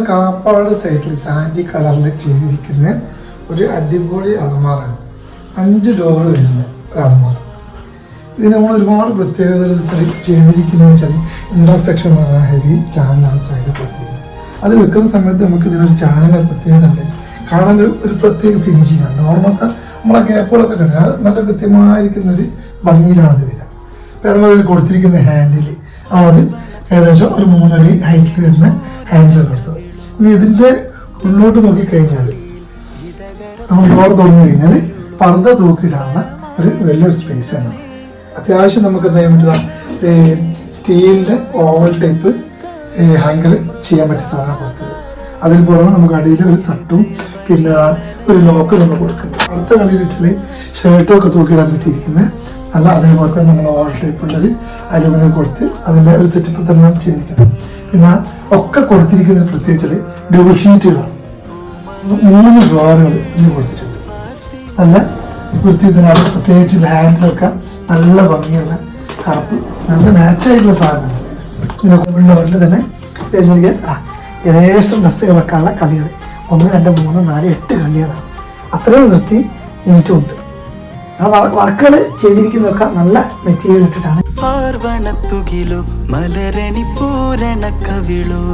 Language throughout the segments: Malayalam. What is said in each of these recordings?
കാപ്പാട് സൈഡിൽ സാൻഡി കളറിൽ ചെയ്തിരിക്കുന്ന ഒരു അടിപൊളി അലമാറാണ്. 5 ഡോർ വരുന്ന ഒരു അലമാറ. ഇത് നമ്മൾ ഒരുപാട് പ്രത്യേകതകൾ ചെയ്തിരിക്കുന്നത് വെച്ചാൽ ഇന്റർസെക്ഷൻ ഹെവി ചാനലാണ് സൈഡിൽ കൊടുത്തിരിക്കുന്നത്. അത് വെക്കുന്ന സമയത്ത് നമുക്ക് ഇതിനൊരു ചാനൽ പ്രത്യേകത ഉണ്ട്. കാണാൻ ഒരു പ്രത്യേക ഫിനിഷിംഗ് ആണ്. നോർമൽ നമ്മളെ ഗ്യാപ്പുകളൊക്കെ കണ്ടാൽ നല്ല കൃത്യമായിരിക്കുന്ന ഒരു ഭംഗിയിലാണ് ഇത് വരിക. അപ്പം അതുപോലെ കൊടുത്തിരിക്കുന്ന ഹാൻഡിൽ അത് ഏകദേശം ഒരു 3 അടി ഹൈറ്റിൽ വരുന്ന ഹാൻഡിൽ കൊടുത്തത്. ഇനി ഇതിൻ്റെ ഉള്ളോട്ട് നോക്കിക്കഴിഞ്ഞാൽ നമ്മൾ ഡോർ തുറന്നു കഴിഞ്ഞാൽ പർദ്ദ തൂക്കിയിടാനുള്ള ഒരു വലിയൊരു സ്പേസാണ്. അത്യാവശ്യം നമുക്ക് എന്താ ചെയ്യാൻ പറ്റുക, സ്റ്റീലിൻ്റെ ഓവൽ ടൈപ്പ് ഹാങ്കർ ചെയ്യാൻ പറ്റിയ സാധനം കൊടുത്തത്. അതിന് പുറമെ നമുക്ക് അടിയിൽ ഒരു തട്ടും പിന്നെ ഒരു ലോക്ക് നമ്മൾ കൊടുക്കുന്നുണ്ട്. അടുത്ത കളിയിൽ വെച്ചാൽ ഷർട്ടൊക്കെ തൂക്കിയിടാൻ പറ്റിയിരിക്കുന്നത് അല്ല, അതേപോലെ തന്നെ നമ്മൾ ഓവൽ ടൈപ്പ് ഉള്ളത് അലുമിനിയം കൊടുത്ത് അതിൻ്റെ ഒരു സെറ്റപ്പ് തന്നെ ചെയ്തിരിക്കുന്നത്. പിന്നെ ഒക്കെ കൊടുത്തിരിക്കുന്നത് പ്രത്യേകിച്ച് ഡബിൾ ഷീറ്റുകളാണ്. 3 ഡ്രോറുകൾ ഇതിന് കൊടുത്തിട്ടുണ്ട്. നല്ല വൃത്തിയിലാണ്. പ്രത്യേകിച്ച് ഹാൻഡിലൊക്കെ നല്ല ഭംഗിയുള്ള കറുപ്പ് നല്ല മാച്ചായിട്ടുള്ള സാധനമാണ്. ഇതിനെ ഡോറിൽ തന്നെ ഏകദേശം ഡ്രസ്സുകൾ വെക്കാനുള്ള കളികൾ 1, 2, 3, 4, 8 കളികളാണ്. അത്രയും വൃത്തി നീറ്റുമുണ്ട്. വർക്കുകൾ ചെയ്തിരിക്കുന്നതൊക്കെ നല്ല മെറ്റീരിയൽ ഇട്ടിട്ടാണ്. മലരണി പൂരണ കവിളോ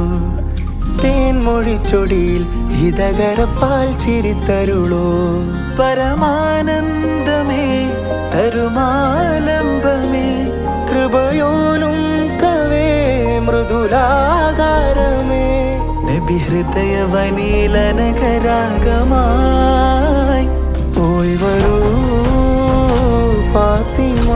തേൻമൊഴിച്ചൊടിയിൽ ഹിതകരപ്പാൽ ചിരിത്തരുളോ പരമാനന്ദമേ തരുമാലംബമേ കൃപയോലും കവേ മൃദുലാകാരമേ നബി ഹൃദയ വനീലനകരാഗമായി പോയി വരൂ ഫാത്തിമ.